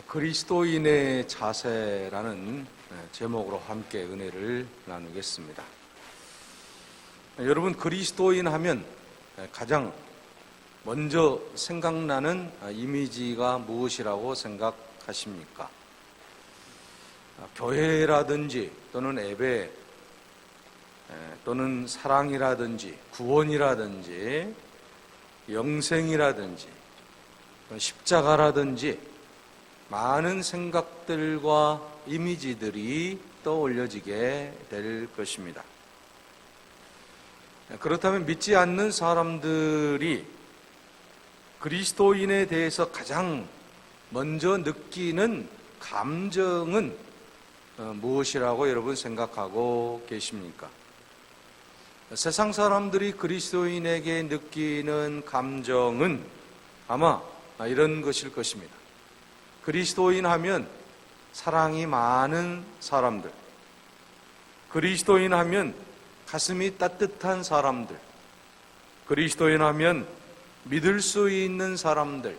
그리스도인의 자세라는 제목으로 함께 은혜를 나누겠습니다. 여러분, 그리스도인 하면 가장 먼저 생각나는 이미지가 무엇이라고 생각하십니까? 교회라든지 또는 예배 또는 사랑이라든지 구원이라든지 영생이라든지 십자가라든지 많은 생각들과 이미지들이 떠올려지게 될 것입니다. 그렇다면 믿지 않는 사람들이 그리스도인에 대해서 가장 먼저 느끼는 감정은 무엇이라고 여러분 생각하고 계십니까? 세상 사람들이 그리스도인에게 느끼는 감정은 아마 이런 것일 것입니다. 그리스도인 하면 사랑이 많은 사람들, 그리스도인 하면 가슴이 따뜻한 사람들, 그리스도인 하면 믿을 수 있는 사람들,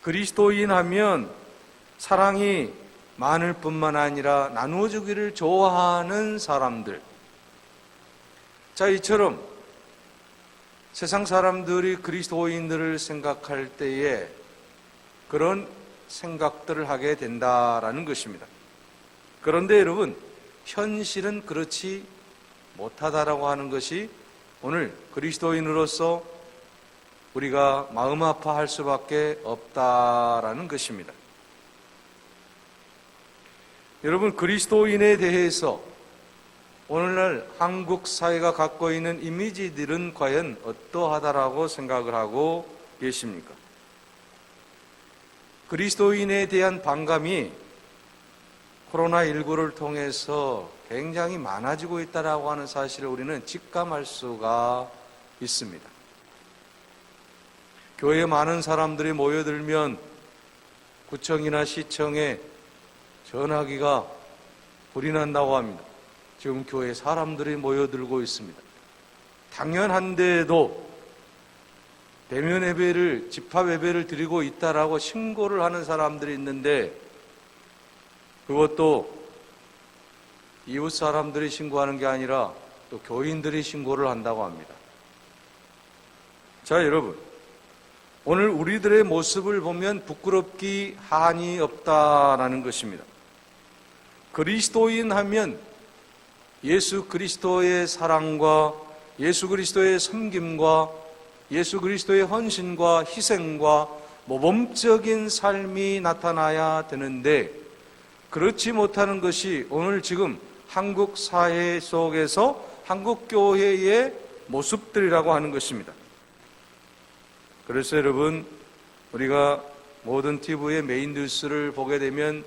그리스도인 하면 사랑이 많을 뿐만 아니라 나누어주기를 좋아하는 사람들. 자, 이처럼 세상 사람들이 그리스도인들을 생각할 때에 그런 생각들을 하게 된다라는 것입니다. 그런데 여러분, 현실은 그렇지 못하다라고 하는 것이 오늘 그리스도인으로서 우리가 마음 아파할 수밖에 없다라는 것입니다. 여러분, 그리스도인에 대해서 오늘날 한국 사회가 갖고 있는 이미지들은 과연 어떠하다라고 생각을 하고 계십니까? 그리스도인에 대한 반감이 코로나19를 통해서 굉장히 많아지고 있다라고 하는 사실을 우리는 직감할 수가 있습니다. 교회에 많은 사람들이 모여들면 구청이나 시청에 전화기가 불이 난다고 합니다. 지금 교회에 사람들이 모여들고 있습니다. 당연한데도 대면 예배를, 집합 예배를 드리고 있다라고 신고를 하는 사람들이 있는데 그것도 이웃 사람들이 신고하는 게 아니라 또 교인들이 신고를 한다고 합니다. 자, 여러분, 오늘 우리들의 모습을 보면 부끄럽기 한이 없다라는 것입니다. 그리스도인 하면 예수 그리스도의 사랑과 예수 그리스도의 섬김과 예수 그리스도의 헌신과 희생과 모범적인 삶이 나타나야 되는데 그렇지 못하는 것이 오늘 지금 한국 사회 속에서 한국 교회의 모습들이라고 하는 것입니다. 그래서 여러분, 우리가 모든 TV의 메인 뉴스를 보게 되면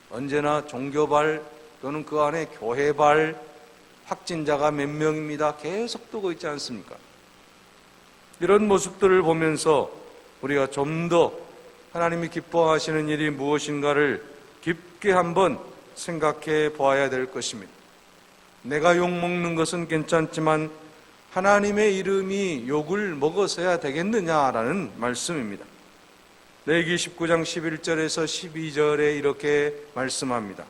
언제나 종교발 또는 그 안에 교회발 확진자가 몇 명입니다. 계속 뜨고 있지 않습니까? 이런 모습들을 보면서 우리가 좀 더 하나님이 기뻐하시는 일이 무엇인가를 깊게 한번 생각해 보아야 될 것입니다. 내가 욕먹는 것은 괜찮지만 하나님의 이름이 욕을 먹어서야 되겠느냐라는 말씀입니다. 레위기 19장 11절에서 12절에 이렇게 말씀합니다.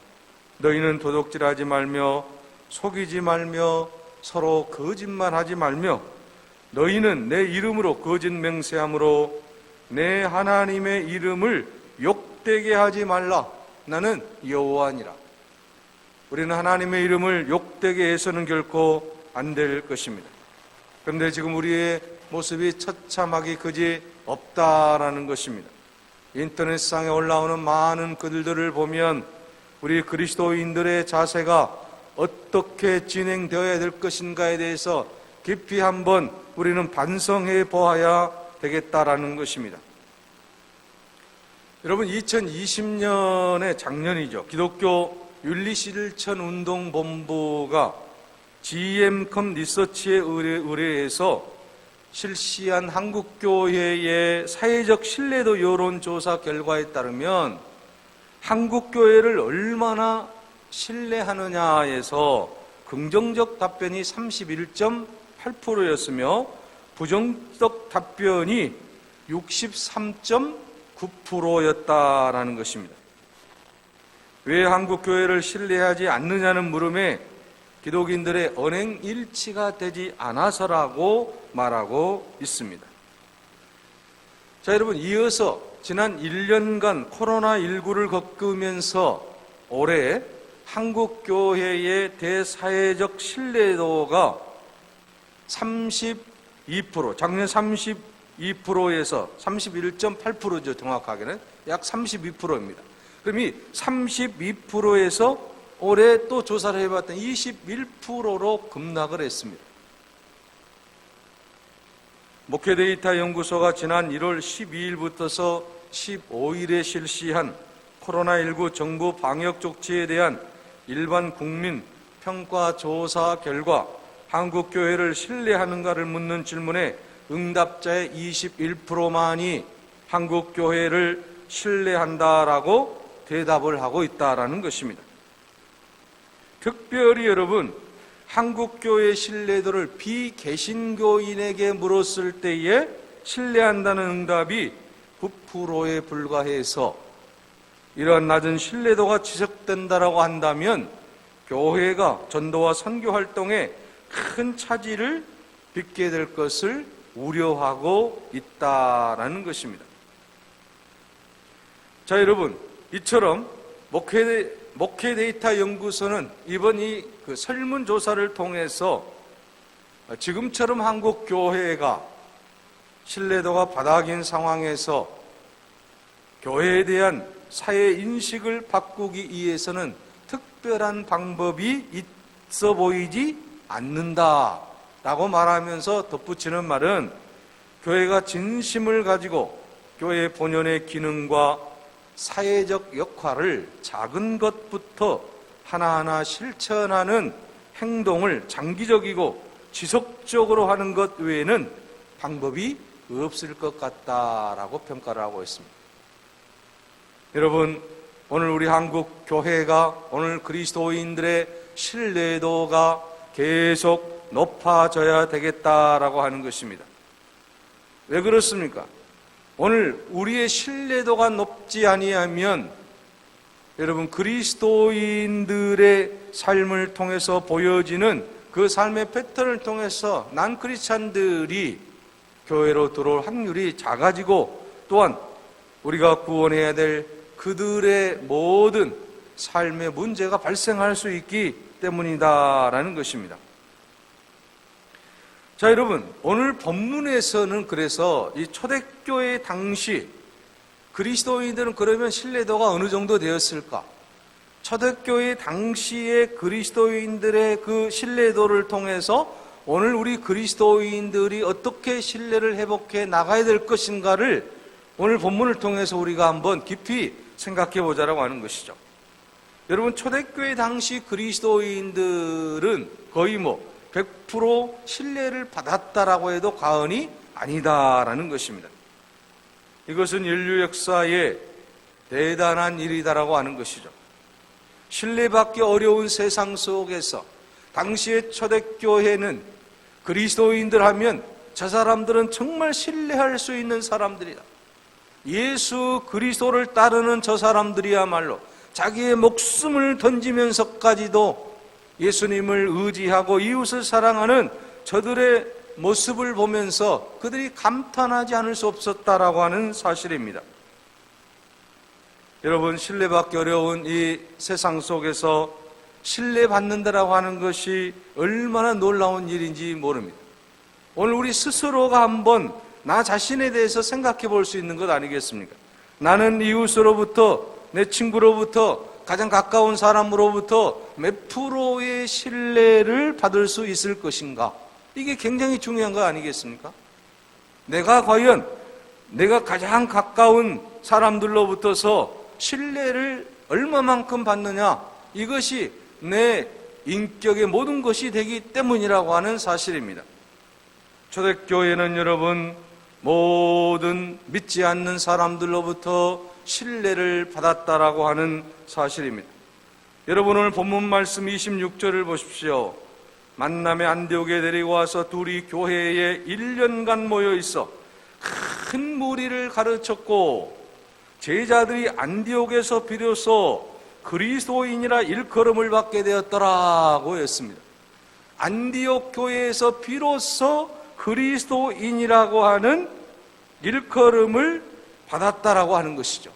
너희는 도둑질하지 말며 속이지 말며 서로 거짓말하지 말며 너희는 내 이름으로 거짓 맹세함으로 내 하나님의 이름을 욕되게 하지 말라. 나는 여호와니라. 우리는 하나님의 이름을 욕되게 해서는 결코 안 될 것입니다. 그런데 지금 우리의 모습이 처참하기 그지 없다라는 것입니다. 인터넷상에 올라오는 많은 글들을 보면 우리 그리스도인들의 자세가 어떻게 진행되어야 될 것인가에 대해서 깊이 한번 우리는 반성해 보아야 되겠다라는 것입니다. 여러분, 2020년의 작년이죠. 기독교 윤리실천운동본부가 GM컴 리서치에 의뢰해서 실시한 한국교회의 사회적 신뢰도 여론조사 결과에 따르면 한국교회를 얼마나 신뢰하느냐에서 긍정적 답변이 31.8%였으며 부정적 답변이 63.8% 9%였다라는 것입니다. 왜 한국 교회를 신뢰하지 않느냐는 물음에 기독인들의 언행 일치가 되지 않아서라고 말하고 있습니다. 자, 여러분, 이어서 지난 1년간 코로나19를 겪으면서 올해 한국 교회의 대사회적 신뢰도가 32%, 작년 32%에서 31.8%죠, 정확하게는. 약 32%입니다. 그럼 이 32%에서 올해 또 조사를 해봤더니 21%로 급락을 했습니다. 목회데이터 연구소가 지난 1월 12일부터 15일에 실시한 코로나19 정부 방역 조치에 대한 일반 국민 평가 조사 결과 한국 교회를 신뢰하는가를 묻는 질문에 응답자의 21%만이 한국 교회를 신뢰한다라고 대답을 하고 있다라는 것입니다. 특별히 여러분, 한국 교회의 신뢰도를 비개신교인에게 물었을 때에 신뢰한다는 응답이 9%에 불과해서 이러한 낮은 신뢰도가 지속된다라고 한다면 교회가 전도와 선교 활동에 큰 차질을 빚게 될 것을 우려하고 있다라는 것입니다. 자, 여러분, 이처럼 목회데이터 연구소는 이번 이 설문조사를 통해서 지금처럼 한국 교회가 신뢰도가 바닥인 상황에서 교회에 대한 사회 인식을 바꾸기 위해서는 특별한 방법이 있어 보이지 않는다라고 말하면서 덧붙이는 말은 교회가 진심을 가지고 교회 본연의 기능과 사회적 역할을 작은 것부터 하나하나 실천하는 행동을 장기적이고 지속적으로 하는 것 외에는 방법이 없을 것 같다라고 평가를 하고 있습니다. 여러분, 오늘 우리 한국 교회가, 오늘 그리스도인들의 신뢰도가 계속 높아져야 되겠다라고 하는 것입니다. 왜 그렇습니까? 오늘 우리의 신뢰도가 높지 아니하면 여러분, 그리스도인들의 삶을 통해서 보여지는 그 삶의 패턴을 통해서 난 크리스찬들이 교회로 들어올 확률이 작아지고, 또한 우리가 구원해야 될 그들의 모든 삶의 문제가 발생할 수 있기 때문이다라는 것입니다. 자, 여러분, 오늘 본문에서는 그래서 이 초대교회 당시 그리스도인들은 그러면 신뢰도가 어느 정도 되었을까? 초대교회 당시의 그리스도인들의 그 신뢰도를 통해서 오늘 우리 그리스도인들이 어떻게 신뢰를 회복해 나가야 될 것인가를 오늘 본문을 통해서 우리가 한번 깊이 생각해 보자라고 하는 것이죠. 여러분, 초대교회 당시 그리스도인들은 거의 100% 신뢰를 받았다라고 해도 과언이 아니다라는 것입니다. 이것은 인류 역사의 대단한 일이다라고 하는 것이죠. 신뢰받기 어려운 세상 속에서 당시의 초대교회는 그리스도인들 하면 저 사람들은 정말 신뢰할 수 있는 사람들이다. 예수 그리스도를 따르는 저 사람들이야말로 자기의 목숨을 던지면서까지도 예수님을 의지하고 이웃을 사랑하는 저들의 모습을 보면서 그들이 감탄하지 않을 수 없었다라고 하는 사실입니다. 여러분, 신뢰받기 어려운 이 세상 속에서 신뢰받는다라고 하는 것이 얼마나 놀라운 일인지 모릅니다. 오늘 우리 스스로가 한번 나 자신에 대해서 생각해 볼 수 있는 것 아니겠습니까? 나는 이웃으로부터, 내 친구로부터, 가장 가까운 사람으로부터 몇 프로의 신뢰를 받을 수 있을 것인가? 이게 굉장히 중요한 거 아니겠습니까? 내가 과연 내가 가장 가까운 사람들로부터서 신뢰를 얼마만큼 받느냐? 이것이 내 인격의 모든 것이 되기 때문이라고 하는 사실입니다. 초대교회는 여러분, 모든 믿지 않는 사람들로부터 신뢰를 받았다라고 하는 사실입니다. 여러분, 오늘 본문 말씀 26절을 보십시오. 만남의 안디옥에 데리고 와서 둘이 교회에 1년간 모여 있어 큰 무리를 가르쳤고 제자들이 안디옥에서 비로소 그리스도인이라 일컬음을 받게 되었더라고 했습니다. 안디옥 교회에서 비로소 그리스도인이라고 하는 일컬음을 받았다라고 하는 것이죠.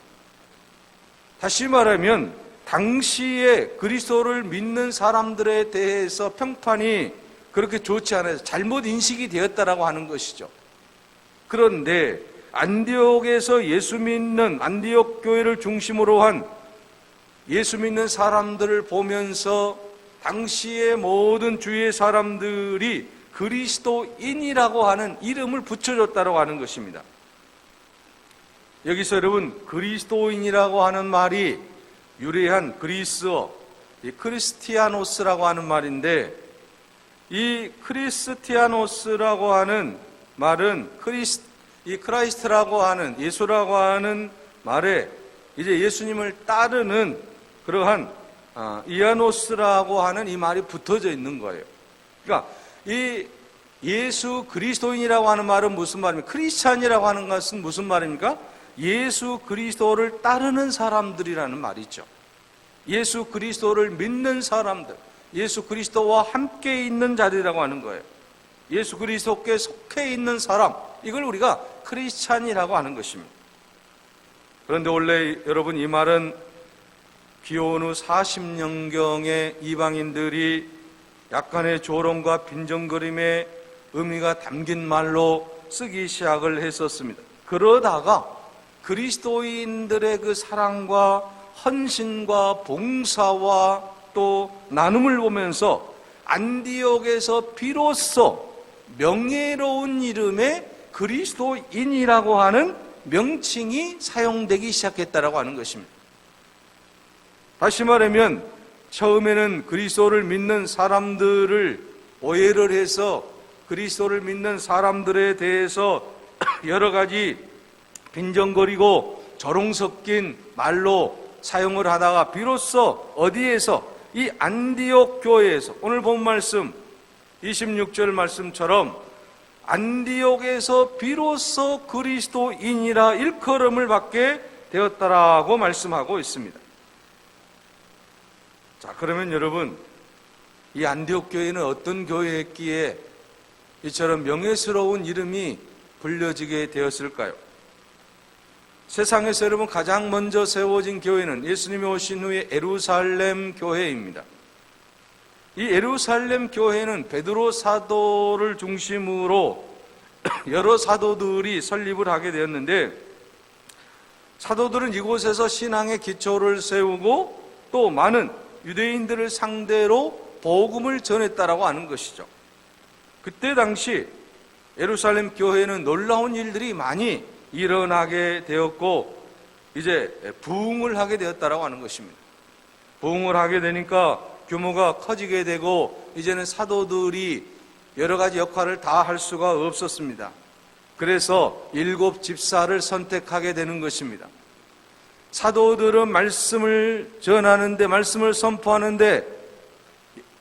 다시 말하면 당시에 그리스도를 믿는 사람들에 대해서 평판이 그렇게 좋지 않아서 잘못 인식이 되었다라고 하는 것이죠. 그런데 안디옥에서 예수 믿는 안디옥 교회를 중심으로 한 예수 믿는 사람들을 보면서 당시의 모든 주위의 사람들이 그리스도인이라고 하는 이름을 붙여줬다고 하는 것입니다. 여기서 여러분 그리스도인이라고 하는 말이 유래한 그리스어 크리스티아노스라고 하는 말인데, 이 크리스티아노스라고 하는 말은 이 크라이스트라고 하는 예수라고 하는 말에 이제 예수님을 따르는 그러한 이아노스라고 하는 이 말이 붙어져 있는 거예요. 그러니까 이 예수 그리스도인이라고 하는 말은 무슨 말입니까? 크리스찬이라고 하는 것은 무슨 말입니까? 예수 그리스도를 따르는 사람들이라는 말이죠. 예수 그리스도를 믿는 사람들, 예수 그리스도와 함께 있는 자리라고 하는 거예요. 예수 그리스도께 속해 있는 사람, 이걸 우리가 크리스찬이라고 하는 것입니다. 그런데 원래 여러분 이 말은 기원 후 40년경에 이방인들이 약간의 조롱과 빈정거림의 의미가 담긴 말로 쓰기 시작을 했었습니다. 그러다가 그리스도인들의 그 사랑과 헌신과 봉사와 또 나눔을 보면서 안디옥에서 비로소 명예로운 이름의 그리스도인이라고 하는 명칭이 사용되기 시작했다라고 하는 것입니다. 다시 말하면 처음에는 그리스도를 믿는 사람들을 오해를 해서 그리스도를 믿는 사람들에 대해서 여러 가지 빈정거리고 조롱 섞인 말로 사용을 하다가 비로소 어디에서 이 안디옥 교회에서 오늘 본 말씀 26절 말씀처럼 안디옥에서 비로소 그리스도인이라 일컬음을 받게 되었다라고 말씀하고 있습니다. 자, 그러면 여러분 이 안디옥 교회는 어떤 교회였기에 이처럼 명예스러운 이름이 불려지게 되었을까요? 세상에서 여러분 가장 먼저 세워진 교회는 예수님이 오신 후에 예루살렘 교회입니다. 이 예루살렘 교회는 베드로 사도를 중심으로 여러 사도들이 설립을 하게 되었는데, 사도들은 이곳에서 신앙의 기초를 세우고 또 많은 유대인들을 상대로 복음을 전했다라고 하는 것이죠. 그때 당시 예루살렘 교회는 놀라운 일들이 많이 일어나게 되었고 이제 부흥을 하게 되었다라고 하는 것입니다. 부흥을 하게 되니까 규모가 커지게 되고 이제는 사도들이 여러 가지 역할을 다 할 수가 없었습니다. 그래서 7 집사를 선택하게 되는 것입니다. 사도들은 말씀을 전하는데, 말씀을 선포하는데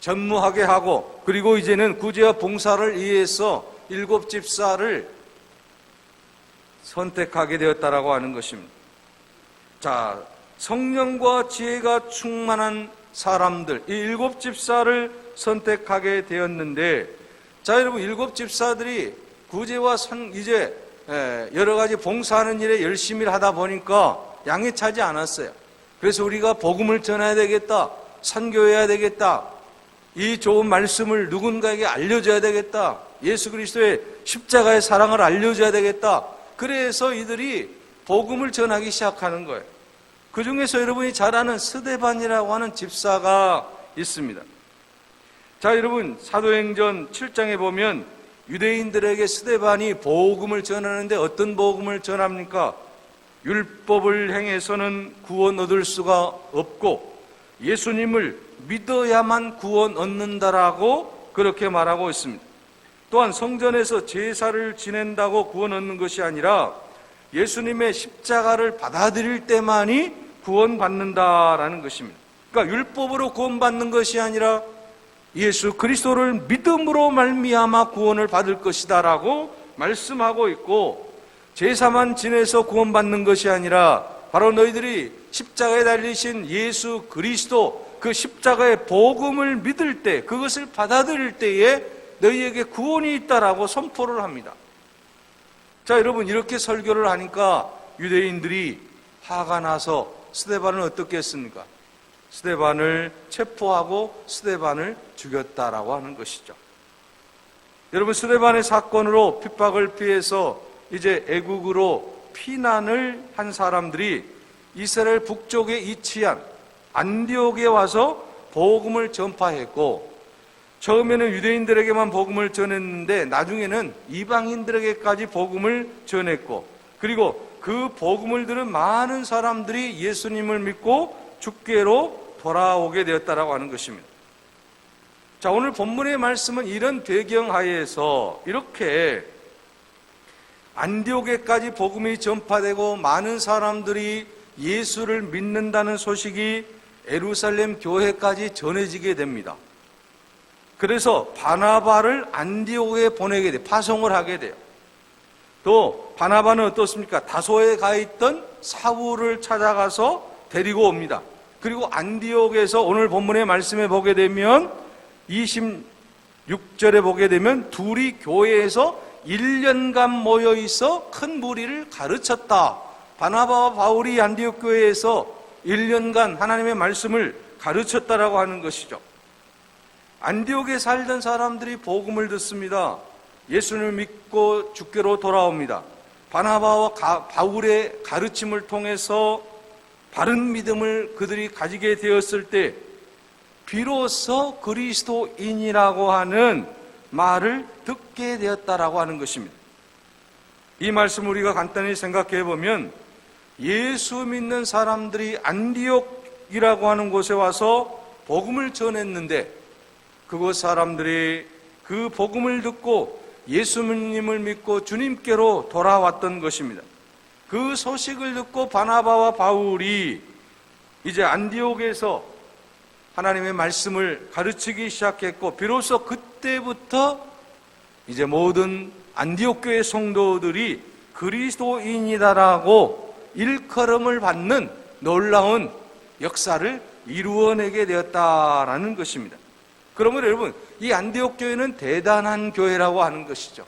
전무하게 하고, 그리고 이제는 구제와 봉사를 위해서 7 집사를 선택하게 되었다라고 하는 것입니다. 자, 성령과 지혜가 충만한 사람들, 이 7 집사를 선택하게 되었는데, 자, 여러분 7 집사들이 구제와 이제 여러 가지 봉사하는 일에 열심히 하다 보니까 양이 차지 않았어요. 그래서 우리가 복음을 전해야 되겠다, 선교해야 되겠다, 이 좋은 말씀을 누군가에게 알려줘야 되겠다, 예수 그리스도의 십자가의 사랑을 알려줘야 되겠다. 그래서 이들이 복음을 전하기 시작하는 거예요. 그 중에서 여러분이 잘 아는 스데반이라고 하는 집사가 있습니다. 자, 여러분 사도행전 7장에 보면 유대인들에게 스데반이 복음을 전하는데 어떤 복음을 전합니까? 율법을 행해서는 구원 얻을 수가 없고 예수님을 믿어야만 구원 얻는다라고 그렇게 말하고 있습니다. 또한 성전에서 제사를 지낸다고 구원 얻는 것이 아니라 예수님의 십자가를 받아들일 때만이 구원받는다라는 것입니다. 그러니까 율법으로 구원받는 것이 아니라 예수 그리스도를 믿음으로 말미암아 구원을 받을 것이다라고 말씀하고 있고, 제사만 지내서 구원받는 것이 아니라 바로 너희들이 십자가에 달리신 예수 그리스도 그 십자가의 복음을 믿을 때, 그것을 받아들일 때에 너희에게 구원이 있다라고 선포를 합니다. 자, 여러분, 이렇게 설교를 하니까 유대인들이 화가 나서 스데반을 어떻게 했습니까? 스데반을 체포하고 스데반을 죽였다라고 하는 것이죠. 여러분, 스데반의 사건으로 핍박을 피해서 이제 애국으로 피난을 한 사람들이 이스라엘 북쪽에 위치한 안디옥에 와서 복음을 전파했고, 처음에는 유대인들에게만 복음을 전했는데 나중에는 이방인들에게까지 복음을 전했고, 그리고 그 복음을 들은 많은 사람들이 예수님을 믿고 주께로 돌아오게 되었다라고 하는 것입니다. 자, 오늘 본문의 말씀은 이런 배경하에서 이렇게 안디옥에까지 복음이 전파되고 많은 사람들이 예수를 믿는다는 소식이 예루살렘 교회까지 전해지게 됩니다. 그래서 바나바를 안디옥에 보내게 돼요. 파송을 하게 돼요. 또 바나바는 어떻습니까? 다소에 가 있던 사울을 찾아가서 데리고 옵니다. 그리고 안디옥에서 오늘 본문의 말씀에 보게 되면 26절에 보게 되면 둘이 교회에서 1년간 모여 있어 큰 무리를 가르쳤다. 바나바와 바울이 안디옥 교회에서 1년간 하나님의 말씀을 가르쳤다라고 하는 것이죠. 안디옥에 살던 사람들이 복음을 듣습니다. 예수를 믿고 주께로 돌아옵니다. 바나바와 바울의 가르침을 통해서 바른 믿음을 그들이 가지게 되었을 때 비로소 그리스도인이라고 하는 말을 듣게 되었다라고 하는 것입니다. 이 말씀을 우리가 간단히 생각해 보면 예수 믿는 사람들이 안디옥이라고 하는 곳에 와서 복음을 전했는데 그곳 사람들이 그 복음을 듣고 예수님을 믿고 주님께로 돌아왔던 것입니다. 그 소식을 듣고 바나바와 바울이 이제 안디옥에서 하나님의 말씀을 가르치기 시작했고, 비로소 그때부터 이제 모든 안디옥 교회 성도들이 그리스도인이다라고 일컬음을 받는 놀라운 역사를 이루어내게 되었다라는 것입니다. 그러면 여러분, 이 안디옥 교회는 대단한 교회라고 하는 것이죠.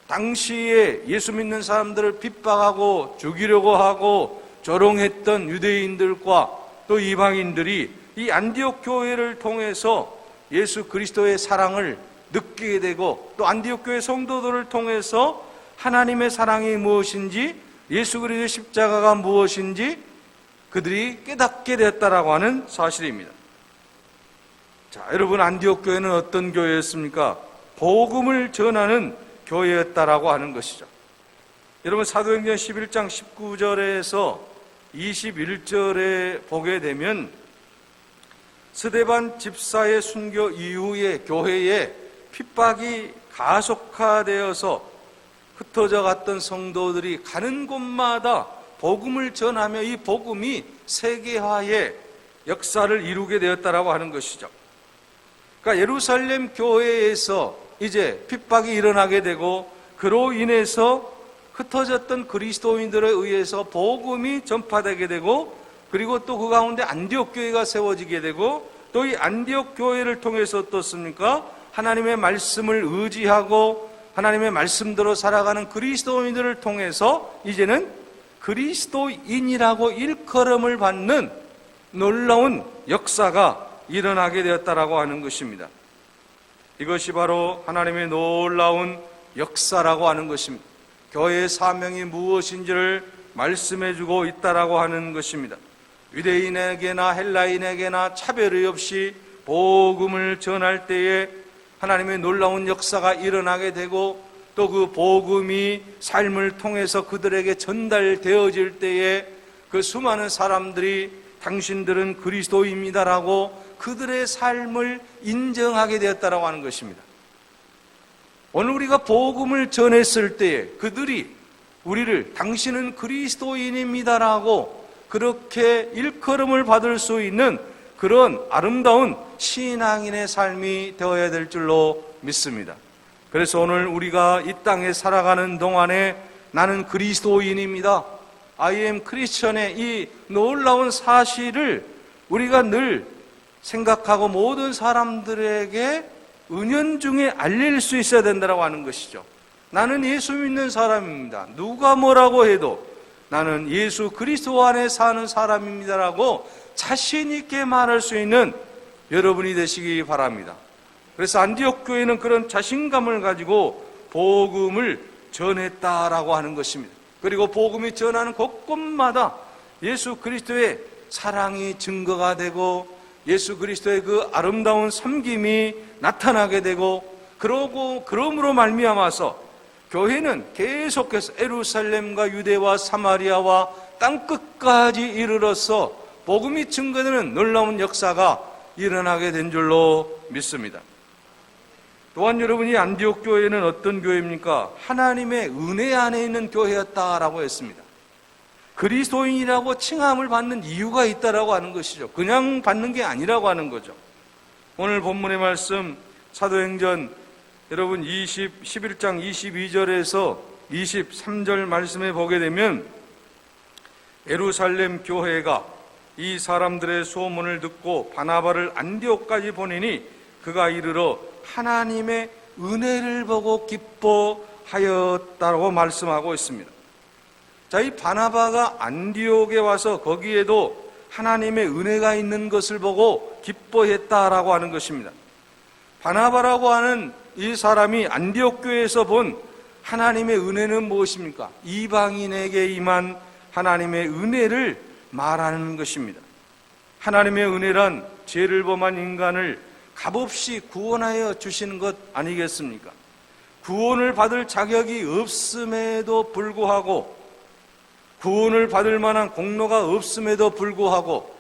당시에 예수 믿는 사람들을 핍박하고 죽이려고 하고 조롱했던 유대인들과 또 이방인들이 이 안디옥 교회를 통해서 예수 그리스도의 사랑을 느끼게 되고, 또 안디옥 교회 성도들을 통해서 하나님의 사랑이 무엇인지, 예수 그리스도의 십자가가 무엇인지 그들이 깨닫게 되었다라고 하는 사실입니다. 자, 여러분, 안디옥 교회는 어떤 교회였습니까? 복음을 전하는 교회였다라고 하는 것이죠. 여러분, 사도행전 11장 19절에서 21절에 보게 되면 스데반 집사의 순교 이후에 교회에 핍박이 가속화되어서 흩어져 갔던 성도들이 가는 곳마다 복음을 전하며 이 복음이 세계화의 역사를 이루게 되었다라고 하는 것이죠. 그러니까 예루살렘 교회에서 이제 핍박이 일어나게 되고, 그로 인해서 흩어졌던 그리스도인들에 의해서 복음이 전파되게 되고, 그리고 또 그 가운데 안디옥 교회가 세워지게 되고, 또 이 안디옥 교회를 통해서 어떻습니까? 하나님의 말씀을 의지하고 하나님의 말씀대로 살아가는 그리스도인들을 통해서 이제는 그리스도인이라고 일컬음을 받는 놀라운 역사가 일어나게 되었다라고 하는 것입니다. 이것이 바로 하나님의 놀라운 역사라고 하는 것입니다. 교회의 사명이 무엇인지를 말씀해주고 있다라고 하는 것입니다. 유대인에게나 헬라인에게나 차별이 없이 복음을 전할 때에 하나님의 놀라운 역사가 일어나게 되고, 또 그 복음이 삶을 통해서 그들에게 전달되어질 때에 그 수많은 사람들이 당신들은 그리스도입니다라고 그들의 삶을 인정하게 되었다라고 하는 것입니다. 오늘 우리가 복음을 전했을 때에 그들이 우리를 당신은 그리스도인입니다라고 그렇게 일컬음을 받을 수 있는 그런 아름다운 신앙인의 삶이 되어야 될 줄로 믿습니다. 그래서 오늘 우리가 이 땅에 살아가는 동안에 나는 그리스도인입니다, I am Christian의 이 놀라운 사실을 우리가 늘 생각하고 모든 사람들에게 은연중에 알릴 수 있어야 된다고 하는 것이죠. 나는 예수 믿는 사람입니다. 누가 뭐라고 해도 나는 예수 그리스도 안에 사는 사람입니다라고 자신 있게 말할 수 있는 여러분이 되시기 바랍니다. 그래서 안디옥 교회는 그런 자신감을 가지고 복음을 전했다라고 하는 것입니다. 그리고 복음이 전하는 곳곳마다 예수 그리스도의 사랑이 증거가 되고 예수 그리스도의 그 아름다운 섬김이 나타나게 되고 그러므로 말미암아서 교회는 계속해서 예루살렘과 유대와 사마리아와 땅끝까지 이르러서 복음이 증거되는 놀라운 역사가 일어나게 된 줄로 믿습니다. 또한 여러분이 안디옥 교회는 어떤 교회입니까? 하나님의 은혜 안에 있는 교회였다라고 했습니다. 그리스도인이라고 칭함을 받는 이유가 있다라고 하는 것이죠. 그냥 받는 게 아니라고 하는 거죠. 오늘 본문의 말씀 사도행전 여러분 11장 22절에서 23절 말씀에 보게 되면 예루살렘 교회가 이 사람들의 소문을 듣고 바나바를 안디옥까지 보내니 그가 이르러 하나님의 은혜를 보고 기뻐하였다고 말씀하고 있습니다. 자, 이 바나바가 안디옥에 와서 거기에도 하나님의 은혜가 있는 것을 보고 기뻐했다라고 하는 것입니다. 바나바라고 하는 이 사람이 안디옥 교회에서 본 하나님의 은혜는 무엇입니까? 이방인에게 임한 하나님의 은혜를 말하는 것입니다. 하나님의 은혜란 죄를 범한 인간을 값없이 구원하여 주시는 것 아니겠습니까? 구원을 받을 자격이 없음에도 불구하고 구원을 받을 만한 공로가 없음에도 불구하고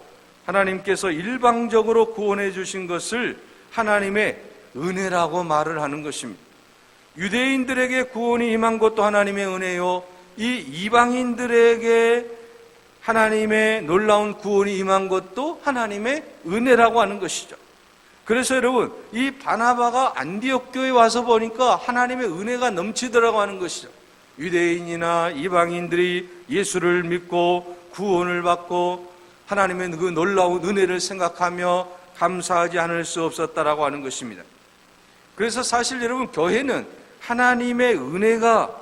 하나님께서 일방적으로 구원해 주신 것을 하나님의 은혜라고 말을 하는 것입니다. 유대인들에게 구원이 임한 것도 하나님의 은혜요, 이 이방인들에게 하나님의 놀라운 구원이 임한 것도 하나님의 은혜라고 하는 것이죠. 그래서 여러분, 이 바나바가 안디옥 교회에 와서 보니까 하나님의 은혜가 넘치더라고 하는 것이죠. 유대인이나 이방인들이 예수를 믿고 구원을 받고 하나님의 그 놀라운 은혜를 생각하며 감사하지 않을 수 없었다라고 하는 것입니다. 그래서 사실 여러분, 교회는 하나님의 은혜가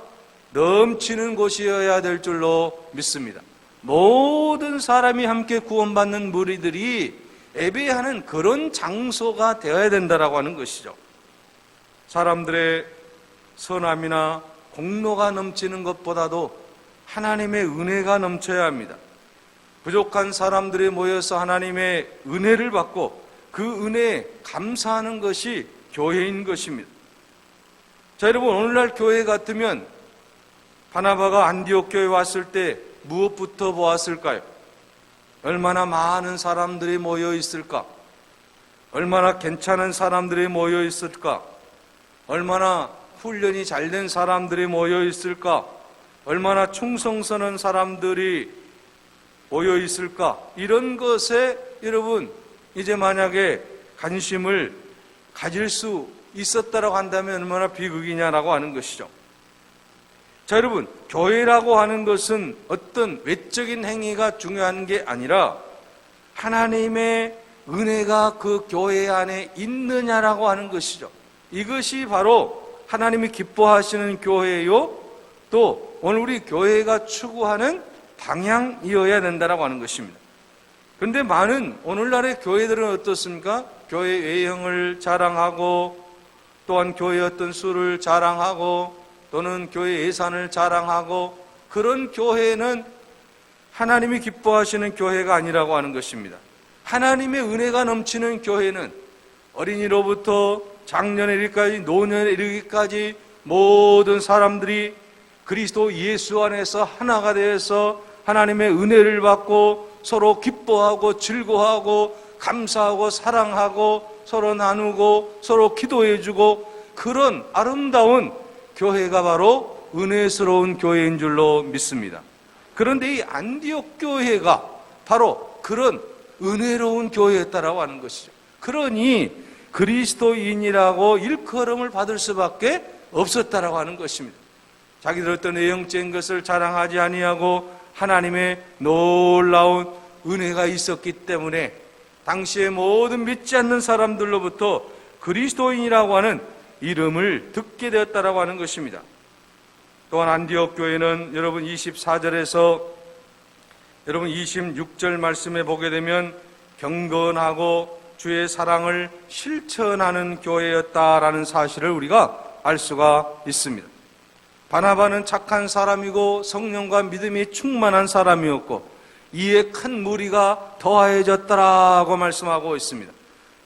넘치는 곳이어야 될 줄로 믿습니다. 모든 사람이 함께 구원받는 무리들이 예배하는 그런 장소가 되어야 된다라고 하는 것이죠. 사람들의 선함이나 공로가 넘치는 것보다도 하나님의 은혜가 넘쳐야 합니다. 부족한 사람들이 모여서 하나님의 은혜를 받고 그 은혜에 감사하는 것이 교회인 것입니다. 자, 여러분, 오늘날 교회 같으면 바나바가 안디옥 교회에 왔을 때 무엇부터 보았을까요? 얼마나 많은 사람들이 모여 있을까? 얼마나 괜찮은 사람들이 모여 있을까? 얼마나 훈련이 잘된 사람들이 모여 있을까? 얼마나 충성스러운 사람들이 모여 있을까? 이런 것에 여러분, 이제 만약에 관심을 가질 수 있었다라고 한다면 얼마나 비극이냐라고 하는 것이죠. 자, 여러분, 교회라고 하는 것은 어떤 외적인 행위가 중요한 게 아니라 하나님의 은혜가 그 교회 안에 있느냐라고 하는 것이죠. 이것이 바로 하나님이 기뻐하시는 교회요, 또 오늘 우리 교회가 추구하는 방향이어야 된다라고 하는 것입니다. 그런데 많은 오늘날의 교회들은 어떻습니까? 교회 외형을 자랑하고 또한 교회의 어떤 수를 자랑하고 또는 교회 예산을 자랑하고, 그런 교회는 하나님이 기뻐하시는 교회가 아니라고 하는 것입니다. 하나님의 은혜가 넘치는 교회는 어린이로부터 장년에 이르기까지 노년에 이르기까지 모든 사람들이 그리스도 예수 안에서 하나가 되어서 하나님의 은혜를 받고 서로 기뻐하고 즐거워하고 감사하고 사랑하고 서로 나누고 서로 기도해주고, 그런 아름다운 교회가 바로 은혜스러운 교회인 줄로 믿습니다. 그런데 이 안디옥 교회가 바로 그런 은혜로운 교회였다라고 하는 것이죠. 그러니 그리스도인이라고 일컬음을 받을 수밖에 없었다라고 하는 것입니다. 자기들 어떤 외형적인 것을 자랑하지 아니하고 하나님의 놀라운 은혜가 있었기 때문에 당시의 모든 믿지 않는 사람들로부터 그리스도인이라고 하는 이름을 듣게 되었다라고 하는 것입니다. 또한 안디옥 교회는 여러분 24절에서 여러분 26절 말씀에 보게 되면 경건하고 주의 사랑을 실천하는 교회였다라는 사실을 우리가 알 수가 있습니다. 바나바는 착한 사람이고 성령과 믿음이 충만한 사람이었고 이에 큰 무리가 더하여졌다라고 말씀하고 있습니다.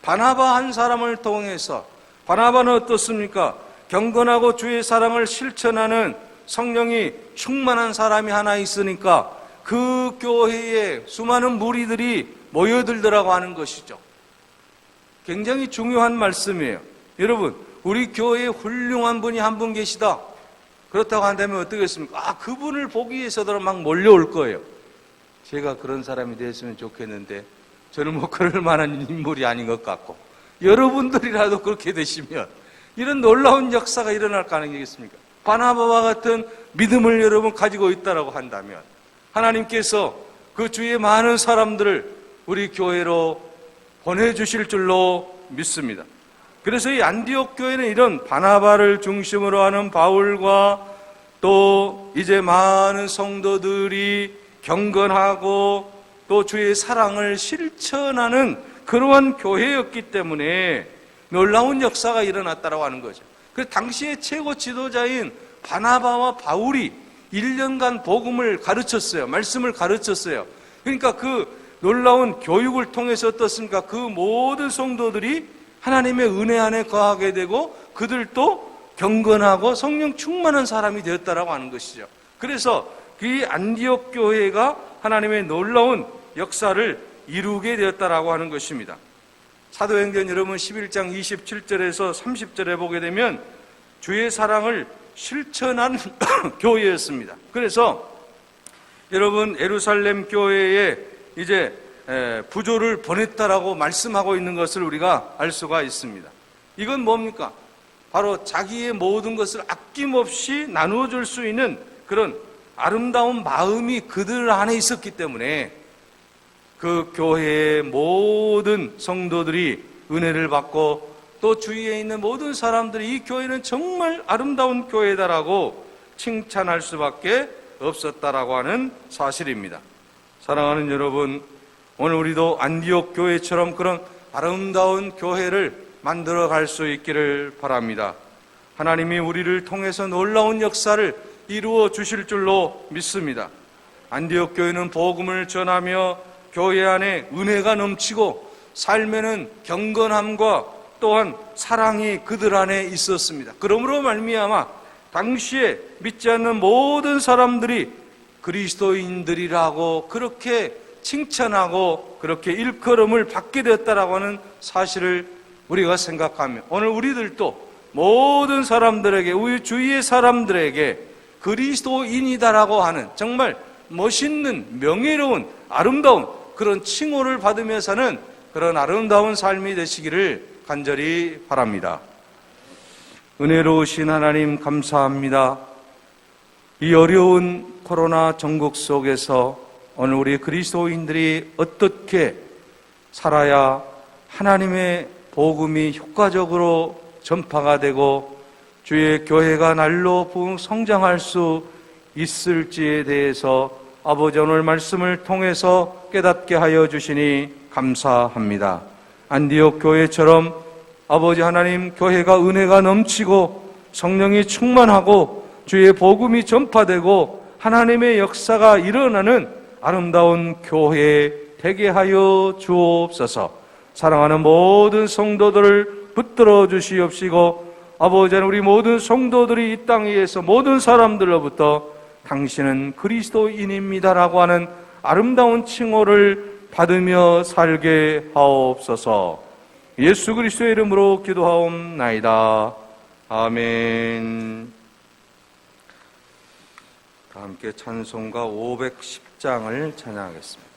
바나바 한 사람을 통해서 바나바는 어떻습니까? 경건하고 주의 사랑을 실천하는 성령이 충만한 사람이 하나 있으니까 그 교회에 수많은 무리들이 모여들더라고 하는 것이죠. 굉장히 중요한 말씀이에요. 여러분, 우리 교회에 훌륭한 분이 한 분 계시다. 그렇다고 한다면 어떻겠습니까? 그분을 보기 위해서도 막 몰려올 거예요. 제가 그런 사람이 됐으면 좋겠는데 저는 뭐 그럴 만한 인물이 아닌 것 같고, 여러분들이라도 그렇게 되시면 이런 놀라운 역사가 일어날 가능성이 있습니까? 바나바와 같은 믿음을 여러분 가지고 있다라고 한다면 하나님께서 그 주위의 많은 사람들을 우리 교회로 보내주실 줄로 믿습니다. 그래서 이 안디옥 교회는 이런 바나바를 중심으로 하는 바울과 또 이제 많은 성도들이 경건하고 또 주의 사랑을 실천하는 그러한 교회였기 때문에 놀라운 역사가 일어났다고 하는 거죠. 그래서 당시의 최고 지도자인 바나바와 바울이 1년간 복음을 가르쳤어요. 말씀을 가르쳤어요. 그러니까 그 놀라운 교육을 통해서 어떻습니까? 그 모든 성도들이 하나님의 은혜 안에 거하게 되고 그들도 경건하고 성령 충만한 사람이 되었다라고 하는 것이죠. 그래서 이 안디옥 교회가 하나님의 놀라운 역사를 이루게 되었다라고 하는 것입니다. 사도행전 여러분 11장 27절에서 30절에 보게 되면 주의 사랑을 실천한 교회였습니다. 그래서 여러분 예루살렘 교회에 이제 부조를 보냈다라고 말씀하고 있는 것을 우리가 알 수가 있습니다. 이건 뭡니까? 바로 자기의 모든 것을 아낌없이 나누어 줄 수 있는 그런 아름다운 마음이 그들 안에 있었기 때문에 그 교회의 모든 성도들이 은혜를 받고 또 주위에 있는 모든 사람들이 이 교회는 정말 아름다운 교회다라고 칭찬할 수밖에 없었다라고 하는 사실입니다. 사랑하는 여러분, 오늘 우리도 안디옥 교회처럼 그런 아름다운 교회를 만들어 갈 수 있기를 바랍니다. 하나님이 우리를 통해서 놀라운 역사를 이루어 주실 줄로 믿습니다. 안디옥 교회는 복음을 전하며 교회 안에 은혜가 넘치고 삶에는 경건함과 또한 사랑이 그들 안에 있었습니다. 그러므로 말미암아 당시에 믿지 않는 모든 사람들이 그리스도인들이라고 그렇게 칭찬하고 그렇게 일컬음을 받게 되었다라고 하는 사실을 우리가 생각하며 오늘 우리들도 모든 사람들에게 우리 주위의 사람들에게 그리스도인이다라고 하는 정말 멋있는 명예로운 아름다운 그런 칭호를 받으며 사는 그런 아름다운 삶이 되시기를 간절히 바랍니다. 은혜로우신 하나님 감사합니다. 이 어려운 코로나 전국 속에서 오늘 우리 그리스도인들이 어떻게 살아야 하나님의 복음이 효과적으로 전파가 되고 주의 교회가 날로 성장할 수 있을지에 대해서 아버지 오늘 말씀을 통해서 깨닫게 하여 주시니 감사합니다. 안디옥 교회처럼 아버지 하나님 교회가 은혜가 넘치고 성령이 충만하고 주의 복음이 전파되고 하나님의 역사가 일어나는 아름다운 교회 되게 하여 주옵소서. 사랑하는 모든 성도들을 붙들어 주시옵시고 아버지 하나님 우리 모든 성도들이 이 땅 위에서 모든 사람들로부터 당신은 그리스도인입니다라고 하는 아름다운 칭호를 받으며 살게 하옵소서. 예수 그리스도의 이름으로 기도하옵나이다. 아멘. 다 함께 찬송가 510장을 찬양하겠습니다.